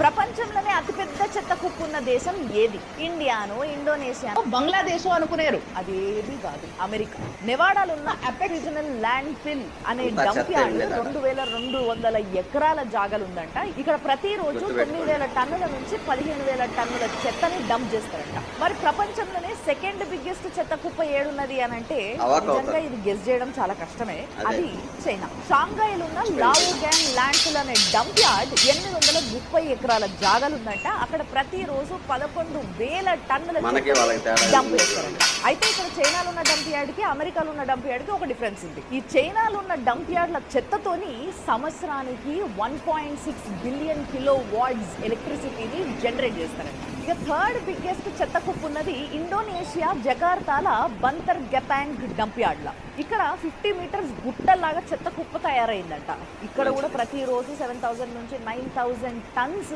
ప్రపంచంలోనే అతిపెద్ద చెత్త కుప్ప ఉన్న దేశం ఏది? ఇండియానో, ఇండోనేషియానో, బంగ్లాదేశ్ అనుకునేరు. అదేది కాదు, అమెరికా. నెవాడాలో ఉన్న అపెక్స్ రీజనల్ ల్యాండ్ ఫిల్ అనే అంతా డంప్ చెత్తే యార్డ్ ఉండేదా? 2200 ఎకరాల జాగలు ఉందంట. ఇక్కడ ప్రతిరోజు గుర్తుపెట్టుకోండి. 9000 టన్నుల నుంచి 15000 టన్నుల చెత్తని డంప్ చేస్తారంట. మరి ప్రపంచంలోనే సెకండ్ బిగ్గెస్ట్ చెత్త కుప్ప ఏడున్నది అని అంటే నిజంగా ఇది గెస్ చేయడం చాలా కష్టమే. అది చైనా. షాంఘైలో ఉన్న లావోగాంగ్ ల్యాండ్ ఫిల్ అనే డంప్ యార్డ్ 830 ఎకరాల జాగలు ఉందంట. అక్కడ ప్రతిరోజు 11,000 టన్నుల మనకి వాళ్ళకి తేడా డంప్ చేస్తారంట. అయితే ఇక్కడ చైనాలో ఉన్న డంప్ యార్డ్ కి, అమెరికాలో ఉన్న డంప్ యార్డ్ కి ఒక డిఫరెన్స్ ఉంది. ఈ చైనాలో ఉన్న డంప్ యార్డ్ల చెత్తతోని సంవత్సరానికి 1.6 బిలియన్ కిలో వాట్స్ ఎలక్ట్రిసిటీని జనరేట్ చేస్తారంట. ఇక థర్డ్ బిగ్గెస్ట్ చెత్త కుప్ప ఉన్నది ఇండోనేషియా జకార్తాల బంతర్ గెపాంగ్ డంప్ యార్డ్ లా. ఇక్కడ 50 మీటర్స్ గుట్టలాగా చెత్త కుప్ప తయారైందంట. ఇక్కడ కూడా ప్రతిరోజు 7,000 నుంచి 9,000 టన్స్